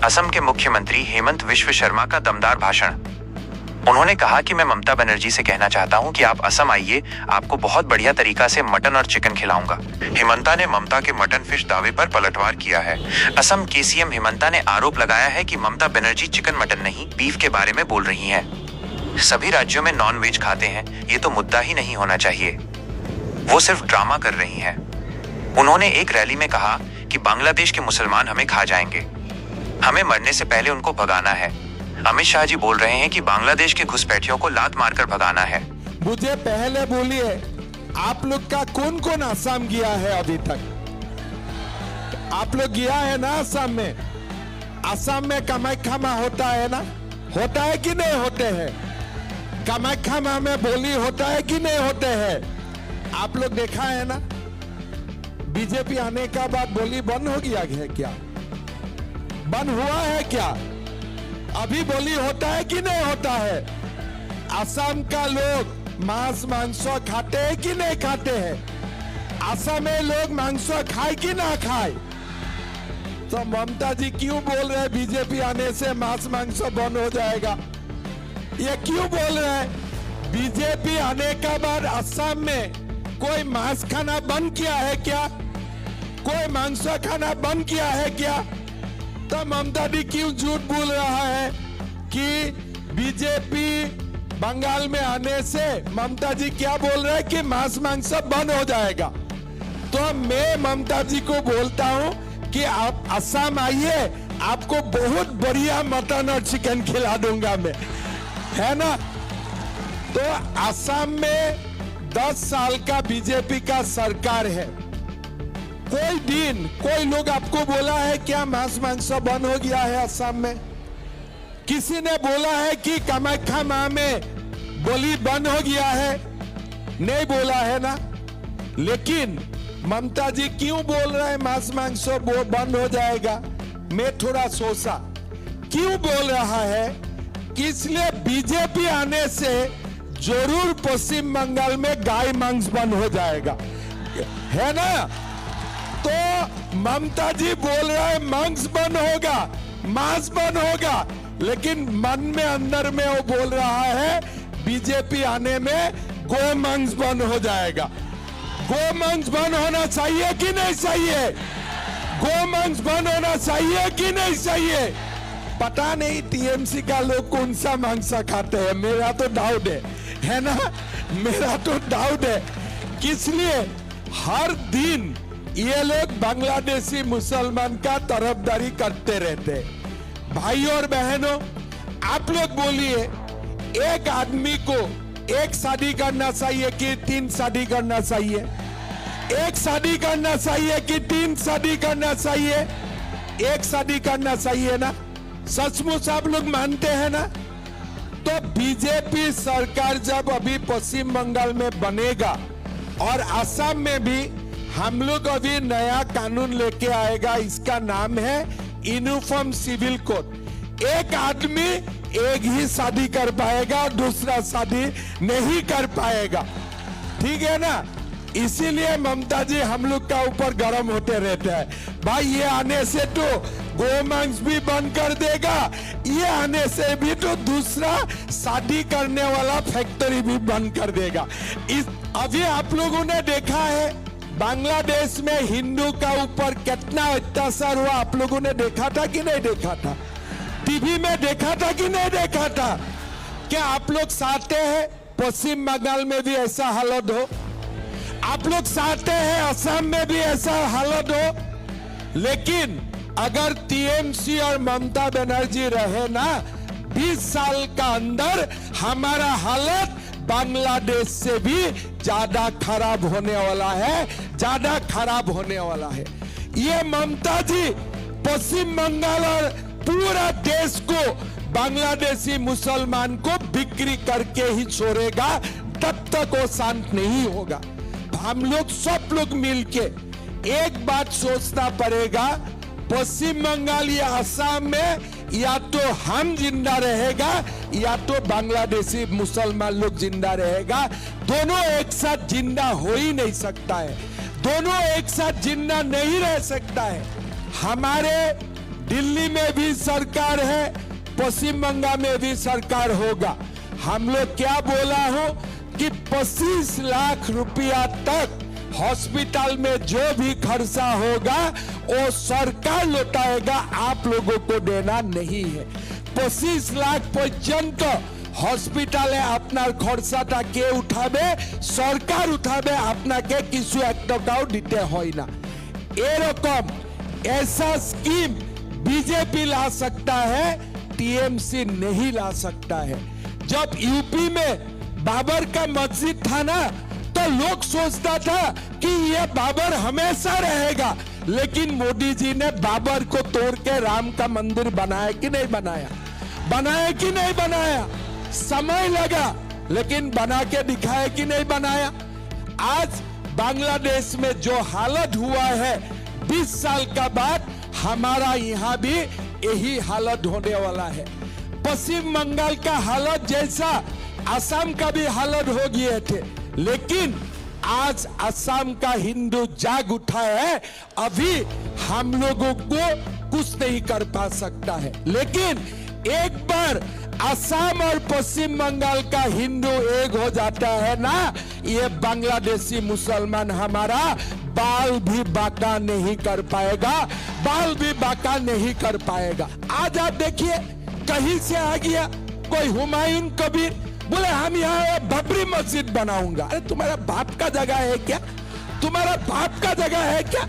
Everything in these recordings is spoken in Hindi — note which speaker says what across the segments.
Speaker 1: असम के मुख्यमंत्री हेमंत विश्व शर्मा का दमदार भाषण। उन्होंने कहा कि मैं ममता बनर्जी से कहना चाहता हूं कि आप असम आइए, आपको बहुत बढ़िया तरीका से मटन और चिकन खिलाऊंगा। हेमंता ने ममता के मटन फिश दावे पर पलटवार किया है। असम के सीएम हेमंता ने आरोप लगाया है कि ममता बनर्जी चिकन मटन नहीं, बीफ के बारे में बोल रही हैं। सभी राज्यों में नॉन वेज खाते हैं, ये तो मुद्दा ही नहीं होना चाहिए। वो सिर्फ ड्रामा कर रही हैं। उन्होंने एक रैली में कहा कि बांग्लादेश के मुसलमान हमें खा जाएंगे, हमें मरने से पहले उनको भगाना है। अमित शाह जी बोल रहे हैं कि बांग्लादेश के घुसपैठियों को लात मारकर भगाना है।
Speaker 2: मुझे पहले बोलिए, आप लोग का कौन कौन असम गया है अभी तक? आप लोग गया है ना असम में? असम में कामाख्या होता है ना? होता है कि नहीं होते हैं? कामाख्या में बोली होता है कि नहीं होते हैं? आप लोग देखा है ना? बीजेपी आने का बाद बोली बंद हो गया है क्या? बंद हुआ है क्या? अभी बोली होता है कि नहीं होता है? असम का लोग मांस मांस खाते हैं कि नहीं खाते हैं? असम में लोग मांस खाए कि ना खाए? तो ममता जी क्यों बोल रहे हैं बीजेपी आने से मांस बंद हो जाएगा? ये क्यों बोल रहे हैं? बीजेपी आने का बाद असम में कोई मांस खाना बंद किया है क्या? कोई मांस खाना बंद किया है क्या? तो ममता जी क्यों झूठ बोल रहा है कि बीजेपी बंगाल में आने से ममता जी क्या बोल रहे हैं कि मांस बंद हो जाएगा? तो मैं ममता जी को बोलता हूं कि आप असम आइए, आपको बहुत बढ़िया मटन और चिकन खिला दूंगा मैं, है ना? तो असम में 10 साल का बीजेपी का सरकार है। कोई दिन कोई लोग आपको बोला है क्या मांस बंद हो गया है असम में? किसी ने बोला है कि कामाख्या मां में बोली बंद हो गया है? नहीं बोला है ना? लेकिन ममता जी क्यों बोल रहे हैं मांस बंद हो जाएगा? मैं थोड़ा सोचा क्यों बोल रहा है कि इसलिए बीजेपी आने से जरूर पश्चिम बंगाल में गाय मांस बंद हो जाएगा, है ना? तो ममता जी बोल रहे हैं मांस बंद होगा, मांस बंद होगा, लेकिन मन में अंदर में वो बोल रहा है बीजेपी आने में गो मांस बंद हो जाएगा। गो मांस बंद होना चाहिए कि नहीं चाहिए? गो मांस बंद होना चाहिए कि नहीं चाहिए? पता नहीं टीएमसी का लोग कौन सा मांस खाते हैं, मेरा तो डाउट है ना? मेरा तो डाउट है। किस लिए हर दिन ये लोग बांग्लादेशी मुसलमान का तरफदारी करते रहते हैं? भाई और बहनों, आप लोग बोलिए, एक आदमी को एक शादी करना चाहिए कि 3 शादी करना चाहिए? एक शादी करना चाहिए कि 3 शादी करना चाहिए? एक शादी करना चाहिए ना? सचमुच आप लोग मानते हैं ना? तो बीजेपी सरकार जब अभी पश्चिम बंगाल में बनेगा और असम में भी हम लोग अभी नया कानून लेके आएगा, इसका नाम है यूनिफॉर्म सिविल कोड। एक आदमी एक ही शादी कर पाएगा और दूसरा शादी नहीं कर पाएगा, ठीक है ना? इसीलिए ममता जी हम लोग का ऊपर गर्म होते रहते हैं। भाई ये आने से तो गोमांस भी बंद कर देगा, ये आने से भी तो दूसरा शादी करने वाला फैक्ट्री भी बंद कर देगा। अभी आप लोगों ने देखा है बांग्लादेश में हिंदू का ऊपर कितना अत्याचार हुआ, आप लोगों ने देखा था कि नहीं देखा था? टीवी में देखा था कि नहीं देखा था? क्या आप लोग चाहते हैं पश्चिम बंगाल में भी ऐसा हालत हो? आप लोग चाहते हैं असम में भी ऐसा हालत हो? लेकिन अगर टीएमसी और ममता बनर्जी रहे ना, 20 साल का अंदर हमारा हालत बांग्लादेश से भी ज्यादा खराब होने वाला है, ज्यादा खराब होने वाला है। ये ममता जी पश्चिम बंगाल और पूरा देश को बांग्लादेशी मुसलमान को बिक्री करके ही छोड़ेगा, तब तक वो शांत नहीं होगा। हम लोग सब लोग मिलके एक बात सोचना पड़ेगा, पश्चिम बंगाल या असम में या तो हम जिंदा रहेगा या तो बांग्लादेशी मुसलमान लोग जिंदा रहेगा। दोनों एक साथ जिंदा हो ही नहीं सकता है, दोनों एक साथ जिंदा नहीं रह सकता है। हमारे दिल्ली में भी सरकार है, पश्चिम बंगाल में भी सरकार होगा। हम लोग क्या बोला हो कि 25 लाख रुपया तक हॉस्पिटल में जो भी खर्चा होगा वो सरकार लौटाएगा, आप लोगों को देना नहीं है। 25 लाख पर्यंत हॉस्पिटले আপনার খরচাটা কে উঠাবে? সরকার উঠাবে, আপনাকে কিছু এক টাকাও দিতে হয় না। এরকম ऐसा स्कीम बीजेपी ला सकता है, टीएमसी नहीं ला सकता है। जब यूपी में बाबर का मस्जिद था ना, तो लोग सोचता था कि ये बाबर हमेशा रहेगा, लेकिन मोदी जी ने बाबर को तोड़ के राम का मंदिर बनाया कि नहीं बनाया? बनाया कि नहीं बनाया? समय लगा, लेकिन बना के दिखाया कि नहीं बनाया? आज बांग्लादेश में जो हालत हुआ है, 20 साल का बाद हमारा यहाँ भी यही हालत होने वाला है। पश्चिम बंगाल का हालत जैसा असम का भी हालत हो गए थे, लेकिन आज असम का हिंदू जाग उठा है। अभी हम लोगों को कुछ नहीं कर पा सकता है, लेकिन एक बार असम और पश्चिम बंगाल का हिंदू एक हो जाता है ना, ये बांग्लादेशी मुसलमान हमारा बाल भी बाका नहीं कर पाएगा, बाल भी बाका नहीं कर पाएगा। आज आप देखिए, कहीं से आ गया कोई हुमायूं कबीर, बोले हम यहाँ बाबरी मस्जिद बनाऊंगा। अरे तुम्हारा बाप का जगह है क्या? तुम्हारा बाप का जगह है क्या?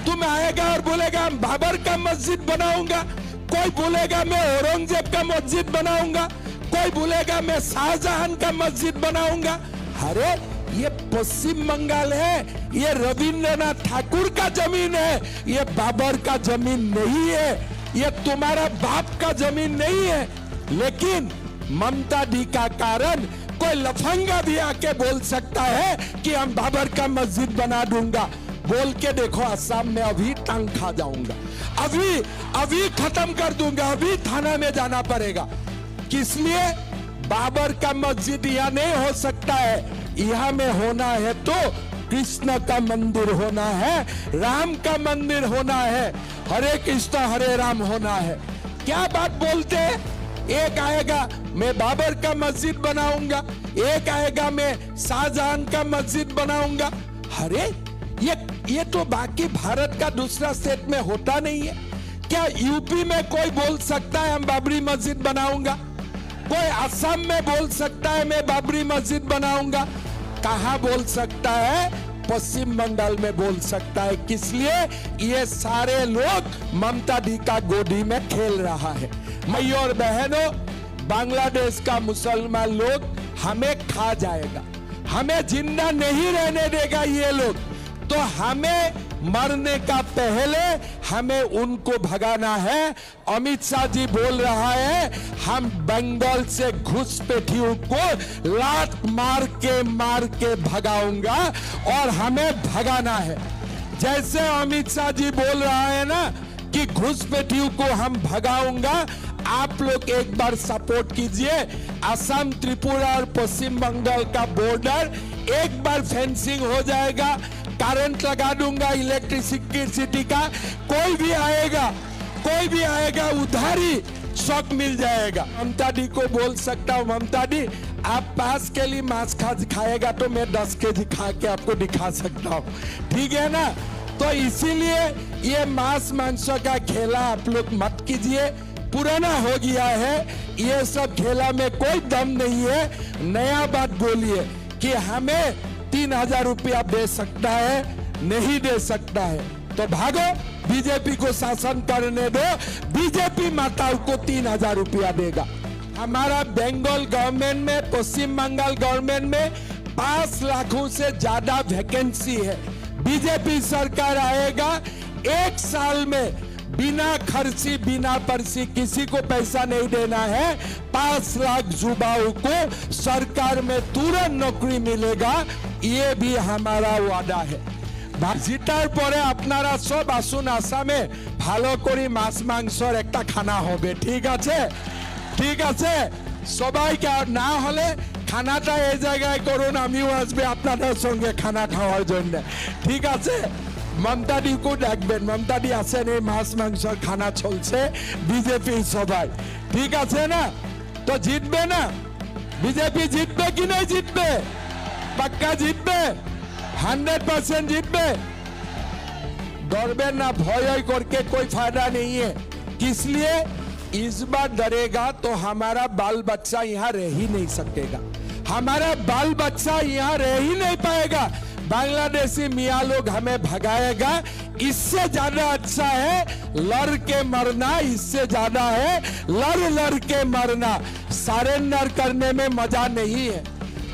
Speaker 2: तुम आएगा और बोलेगा हम बाबर का मस्जिद बनाऊंगा, कोई बोलेगा मैं औरंगजेब का मस्जिद बनाऊंगा, कोई बोलेगा मैं शाहजहां का मस्जिद बनाऊंगा। अरे ये पश्चिम बंगाल है, ये रविंद्रनाथ ठाकुर का जमीन है, ये बाबर का जमीन नहीं है, ये तुम्हारा बाप का जमीन नहीं है। लेकिन ममता दी का कारण कोई लफंगा भी आके बोल सकता है कि हम बाबर का मस्जिद बना दूंगा। बोल के देखो, असम में अभी टांग खा जाऊंगा, अभी खत्म कर दूंगा, अभी थाना में जाना पड़ेगा। किस लिए? बाबर का मस्जिद यहाँ नहीं हो सकता है, यहाँ में होना है तो कृष्ण का मंदिर होना है, राम का मंदिर होना है, हरे कृष्ण हरे राम होना है। क्या बात बोलते हैं? एक आएगा मैं बाबर का मस्जिद बनाऊंगा, एक आएगा मैं शाहजहां का मस्जिद बनाऊंगा। अरे ये तो बाकी भारत का दूसरा स्टेट में होता नहीं है क्या? यूपी में कोई बोल सकता है हम बाबरी मस्जिद बनाऊंगा? कोई असम में बोल सकता है मैं बाबरी मस्जिद बनाऊंगा? कहां बोल सकता है? पश्चिम बंगाल में बोल सकता है। किस लिए? ये सारे लोग ममता दी का गोदी में खेल रहा है। भाई और बहनों, बांग्लादेश का मुसलमान लोग हमें खा जाएगा, हमें जिंदा नहीं रहने देगा ये लोग। तो हमें मरने का पहले हमें उनको भगाना है। अमित शाह जी बोल रहा है हम बंगाल से घुसपैठियों को लात मार के भगाऊंगा, और हमें भगाना है। जैसे अमित शाह जी बोल रहा है ना कि घुसपैठियों को हम भगाऊंगा, आप लोग एक बार सपोर्ट कीजिए। असम, त्रिपुरा और पश्चिम बंगाल का बॉर्डर एक बार फेंसिंग हो जाएगा, करंट लगा दूंगा इलेक्ट्रिसिटी का। कोई भी आएगा उधारी शॉक मिल जाएगा। ममता दी को बोल सकता हूँ, ममता दी आप 5 के लिए मांस खाएगा तो मैं 10 केजी खा के आपको दिखा सकता हूँ, ठीक है ना? तो इसीलिए ये मांस मांस का खेला आप लोग मत कीजिए, पुराना हो गया है। ये सब खेला में कोई दम नहीं है। नया बात बोलिए कि हमें 3000 रुपया दे सकता है, नहीं दे सकता है तो भागो, बीजेपी को शासन करने दो, बीजेपी माताओं को 3000 रुपया देगा। हमारा बंगाल गवर्नमेंट में, पश्चिम बंगाल गवर्नमेंट में 5 लाखों से ज्यादा वैकेंसी है। बीजेपी सरकार आएगा, 1 साल में बिना खर्ची बिना पर्ची किसी को पैसा नहीं देना है। 5 लाख युवाओं को सरकार में तुरंत नौकरी मिलेगा, ये भी हमारा वादा है। জিতার পরে আপনারা সব আসুন আসামে, ভালো করে মাছ মাংসর একটা খানা হবে, ঠিক আছে? ঠিক আছে সবাইকে, আর না হলে খানাটা এই জায়গায় করুন, আমিও আসবে আপনাদের সঙ্গে খানা খাওয়ার জন্য, ঠিক আছে? মমতা দিকেও ডাকবেন। মমতা দি আছেন, এই মাছ মাংসর খানা চলছে বিজেপি সবাই, ঠিক আছে না? তো জিতবে না? বিজেপি জিতবে কি नहीं জিতবে? पक्का জিতবে, 100% জিতবে। डरबे ना, भय करके कोई फायदा नहीं है। किस लिए? इस बार डरेगा तो हमारा बाल बच्चा यहाँ रह ही नहीं सकेगा, हमारा बाल बच्चा यहाँ रह ही नहीं पाएगा। बांग्लादेशी मियाँ लोग हमें भगाएगा। इससे ज्यादा अच्छा है लड़ के मरना, इससे ज्यादा है लड़ के मरना। सरेंडर करने में मजा नहीं है।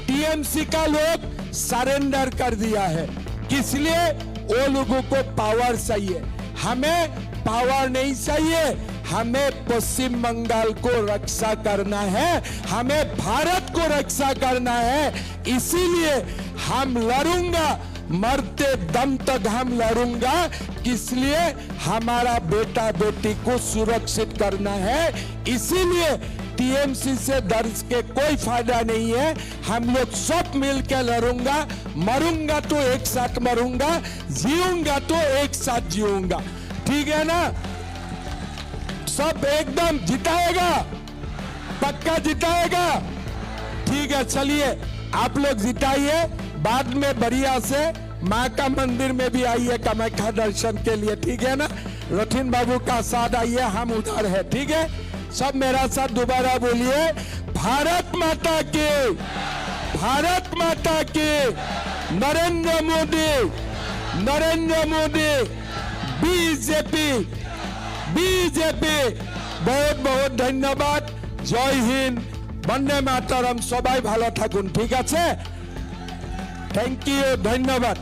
Speaker 2: टीएमसी का लोग सरेंडर कर दिया है, किस लिए? वो लोगों को पावर चाहिए, हमें पावर नहीं चाहिए। हमें पश्चिम बंगाल को रक्षा करना है, हमें भारत को रक्षा करना है। इसीलिए हम लड़ूंगा, मरते दम तक हम लड़ूंगा। इसलिए हमारा बेटा बेटी को सुरक्षित करना है। इसीलिए टीएमसी से डर के कोई फायदा नहीं है। हम लोग सब मिलकर लड़ूंगा, मरूंगा तो एक साथ मरूंगा, जीऊंगा तो एक साथ जीऊंगा, ठीक है ना? सब एकदम जिताएगा, पक्का जिताएगा, ठीक है? चलिए आप लोग जिताइए, बाद में बढ़िया से माँ का मंदिर में भी आइए कामाख्या दर्शन के लिए, ठीक है ना? रथिन बाबू का साथ आइए, हम उधर है, ठीक है? सब मेरा साथ दोबारा बोलिए, भारत माता की, भारत माता की, नरेंद्र मोदी, नरेंद्र मोदी, बीजेपी, बीजेपी। बहुत बहुत धन्यवाद। जय हिंद, वंदे मातरम। सबाई भालो थाकुन, ठीक আছে? थैंक यू, धन्यवाद।